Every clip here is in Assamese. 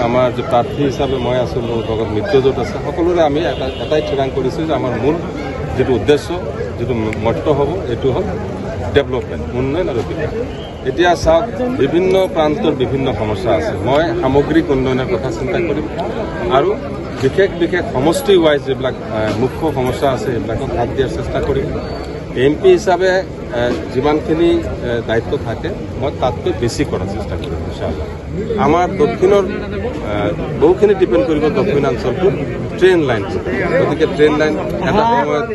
আমাৰ যে প্ৰাৰ্থী হিচাপে মই আছোঁ, মোৰ লগত মিত্ৰজোঁট আছে, সকলোৰে আমি এটাই ঠিৰাং কৰিছোঁ যে আমাৰ মূল যিটো উদ্দেশ্য, যিটো মট্ট হ'ব, এইটো হ'ল ডেভেলপমেণ্ট, উন্নয়ন আৰু বিকাশ। এতিয়া চাওক, বিভিন্ন প্ৰান্তৰ বিভিন্ন সমস্যা আছে। মই সামগ্ৰিক উন্নয়নৰ কথা চিন্তা কৰিম আৰু বিশেষ সমষ্টি ৱাইজ যিবিলাক মুখ্য সমস্যা আছে সেইবিলাকক হাত দিয়াৰ চেষ্টা কৰিম। MP হিচাপে যিমানখিনি দায়িত্ব থাকে মই তাতকৈ বেছি কৰাৰ চেষ্টা কৰিম ইনশাআল্লাহ। আমাৰ দক্ষিণৰ বহুখিনি ডিপেণ্ড কৰিব দক্ষিণাঞ্চলটো ট্ৰেইন লাইন। গতিকে ট্ৰেইন লাইন এটা সময়ত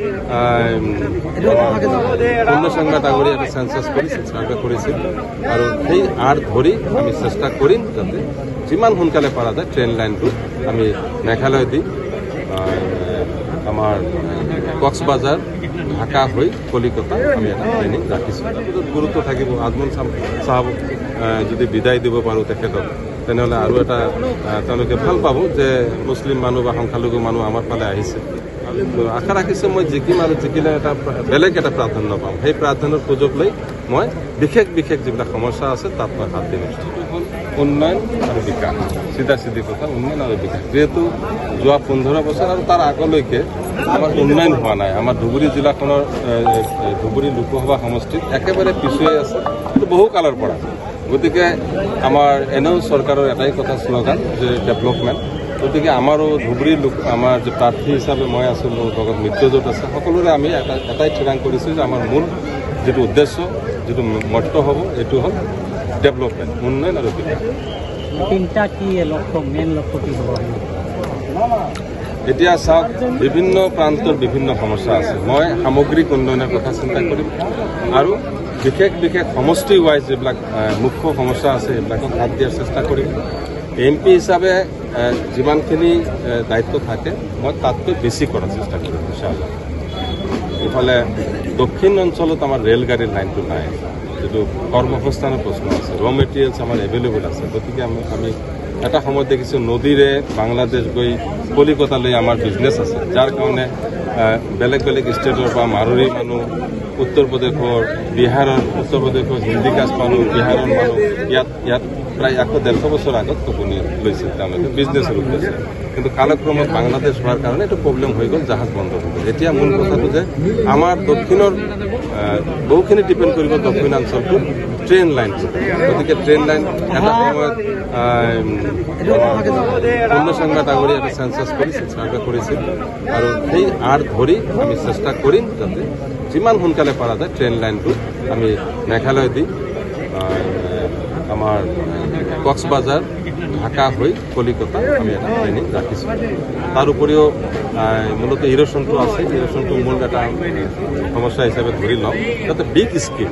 পূৰ্ণসংজ্ঞা ডাঙৰীয়া এটা চেঞ্চাছ কৰিছিল, চাৰ্ভে কৰিছিল, আৰু সেই আঁৰ ধৰি আমি চেষ্টা কৰিম যাতে যিমান সোনকালে পৰা যায় ট্ৰেইন লাইনটো আমি মেঘালয় দি আমাৰ কক্সবাজাৰ, ঢাকা হৈ কলিকতা আমি এটা ট্ৰেইনিং ৰাখিছোঁ। তাৰপিছত গুৰুত্ব থাকিব আজমল চাহাবক যদি বিদায় দিব পাৰোঁ তেখেতক, তেনেহ'লে আৰু এটা তেওঁলোকে ভাল পাব যে মুছলিম মানুহ বা সংখ্যালঘু মানুহ আমাৰ ফালে আহিছে। আশা ৰাখিছোঁ মই জিকিম, আৰু জিকিলে এটা বেলেগ এটা প্ৰাধান্য পাম। সেই প্ৰাধান্যৰ সুযোগ লৈ মই বিশেষ যিবিলাক সমস্যা আছে তাত মই হাত দিম। হ'ল উন্নয়ন আৰু বিকাশ, চিধা কথা উন্নয়ন আৰু বিকাশ। যিহেতু যোৱা 15 বছৰ আৰু তাৰ আগলৈকে আমাৰ উন্নয়ন হোৱা নাই। আমাৰ ধুবুৰী জিলাখনৰ ধুবুৰী লোকসভা সমষ্টিত একেবাৰে পিছুৱাই আছে বহু কালৰ পৰা। গতিকে আমাৰ এনেও চৰকাৰৰ এটাই কথা শ্লোগান যে ডেভেলপমেণ্ট। গতিকে আমাৰো ধুবুৰী আমাৰ যে প্ৰাৰ্থী হিচাপে মই আছোঁ, মোৰ লগত মিত্ৰজোঁট আছে, সকলোৰে আমি এটাই ঠিৰাং কৰিছোঁ যে আমাৰ মূল যিটো উদ্দেশ্য, যিটো মট্ট হ'ব, এইটো হ'ল ডেভেলপমেণ্ট, উন্নয়ন আৰু বিকাশ। তিনিটা কি লক্ষ্য, মেইন লক্ষ্য কি হ'ব? এতিয়া চাওক, বিভিন্ন প্ৰান্তৰ বিভিন্ন সমস্যা আছে। মই সামগ্ৰিক উন্নয়নৰ কথা চিন্তা কৰিম আৰু বিশেষ সমষ্টি ৱাইজ যিবিলাক মুখ্য সমস্যা আছে সেইবিলাকক হাত দিয়াৰ চেষ্টা কৰিম। MP হিচাপে যিমানখিনি দায়িত্ব থাকে মই তাতকৈ বেছি কৰাৰ চেষ্টা কৰিম ইনশাআল্লাহ। ইফালে দক্ষিণ অঞ্চলত আমাৰ ৰেলগাড়ীৰ লাইনটো নাই, যিটো কৰ্মসংস্থানৰ প্ৰশ্ন আছে, ৰ মেটেৰিয়েলছ আমাৰ এভেইলেবল আছে। গতিকে আমি এটা সময়ত দেখিছোঁ নদীৰে বাংলাদেশ গৈ কলিকতালৈ আমাৰ বিজনেছ আছে, যাৰ কাৰণে বেলেগ ষ্টেটৰ পৰা মাৰোৱাৰী মানুহ, উত্তৰ প্ৰদেশৰ, উত্তৰ প্ৰদেশৰ হিন্দী কাষ্ট মানুহ, বিহাৰৰ মানুহ ইয়াত প্ৰায় 100-150 বছৰ আগত কপনি লৈছিল তেওঁলোকে বিজনেছৰ উদ্দেশ্যে। কিন্তু কালক্ৰমত বাংলাদেশ হোৱাৰ কাৰণে এইটো প্ৰব্লেম হৈ গ'ল, জাহাজ বন্ধ হৈ গ'ল। এতিয়া মূল কথাটো যে আমাৰ দক্ষিণৰ বহুখিনি ডিপেণ্ড কৰিব দক্ষিণাঞ্চলটো ট্ৰেইন লাইন। গতিকে ট্ৰেইন লাইন এটা সময়ত পূৰ্ণসংজ্ঞা ডাঙৰীয়া এটা চেঞ্চাছ কৰিছিল, চাৰ্ভে কৰিছিল, আৰু সেই আঁৰ ধৰি আমি চেষ্টা কৰিম যাতে যিমান সোনকালে পৰা যায় ট্ৰেইন লাইনটো আমি মেঘালয় দি আমাৰ কক্সবাজাৰ, ঢাকা হৈ কলিকতা আমি এটা ট্ৰেইনিং ৰাখিছোঁ। তাৰ উপৰিও মূলতঃ ইৰোশ্যনটো আছে, ইৰোশ্যনটো মূল এটা সমস্যা হিচাপে ধৰি লওঁ, যাতে বিগ স্কিম,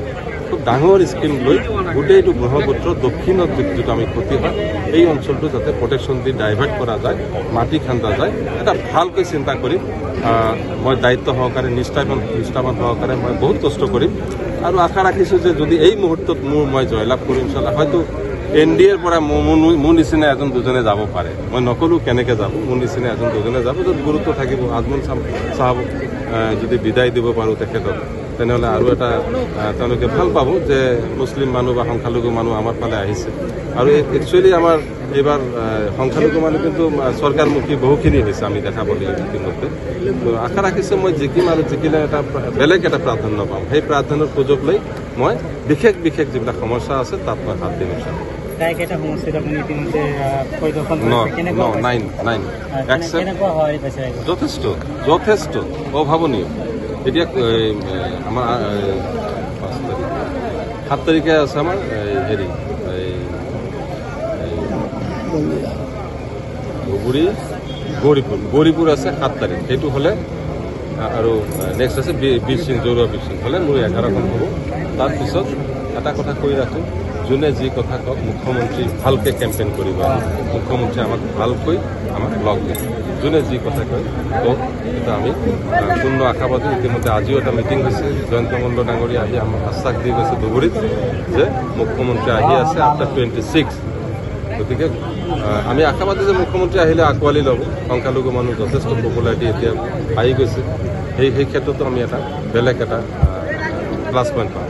খুব ডাঙৰ স্কিম লৈ গোটেইটো ব্ৰহ্মপুত্ৰ দক্ষিণত যিটো আমি ক্ষতি হয় এই অঞ্চলটো যাতে প্ৰটেকশ্যন দি ডাইভাৰ্ট কৰা যায়, মাটি খান্দা যায়, এটা ভালকৈ চিন্তা কৰিম। মই দায়িত্ব সহকাৰে নিষ্ঠাবান সহকাৰে মই বহুত কষ্ট কৰিম আৰু আশা ৰাখিছোঁ যে যদি এই মুহূৰ্তত মই জয়লাভ কৰিম ইনশাআল্লাহ, হয়তো NDAৰ পৰা মোৰ নিচিনা এজন দুজনে যাব পাৰে। মই নকলোঁ কেনেকৈ যাব, মোৰ নিচিনা এজন দুজনে যাব, য'ত গুৰুত্ব থাকিব আজমল চাহাবক যদি বিদায় দিব পাৰোঁ তেখেতক, তেনেহ'লে আৰু এটা তেওঁলোকে ভাল পাব যে মুছলিম মানুহ বা সংখ্যালঘু মানুহ আমাৰ ফালে আহিছে। আৰু একচুৱেলি আমাৰ এইবাৰ সংখ্যালঘু মানুহ কিন্তু চৰকাৰমুখী বহুখিনি হৈছে, আমি দেখা পালোঁ ইতিমধ্যে। আশা ৰাখিছোঁ মই জিকিম, আৰু জিকিলে এটা বেলেগ এটা প্ৰাধান্য পাম। সেই প্ৰাধান্যৰ সুযোগ লৈ মই বিশেষ যিবিলাক সমস্যা আছে তাত মই হাত দিম ইনশাআল্লাহ। যথেষ্ট অভাৱনীয়। এতিয়া আমাৰ 7 তাৰিখে আছে আমাৰ হেৰি ধুবুৰী গৌৰীপুৰ আছে 7 তাৰিখ, সেইটো হ'লে, আৰু নেক্সট আছে বীৰ সিং, জৰুৱা বীৰ সিং হ'লে মোৰ 11খন হ'ব। তাৰপিছত এটা কথা কৈ ৰাখোঁ, যোনে যি কথা কওক মুখ্যমন্ত্ৰী ভালকৈ কেম্পেইন কৰিব, মুখ্যমন্ত্ৰী আমাক লগ দিব, যোনে যি কথা কয় কওক, সেইটো আমি পূৰ্ণ আশাবাদী। ইতিমধ্যে আজিও এটা মিটিং হৈছে, জয়ন্ত মল্ল ডাঙৰীয়া আহি আমাক আশ্বাস দি গৈছে ধুবুৰীত যে মুখ্যমন্ত্ৰী আহি আছে আফটাৰ 26। গতিকে আমি আশাবাদী যে মুখ্যমন্ত্ৰী আহিলে আঁকোৱালি ল'ব। সংখ্যালঘু মানুহ যথেষ্ট পপুলাৰিটি এতিয়া পাই গৈছে, সেই ক্ষেত্ৰতো আমি এটা বেলেগ এটা প্লাছ পইণ্ট পাওঁ।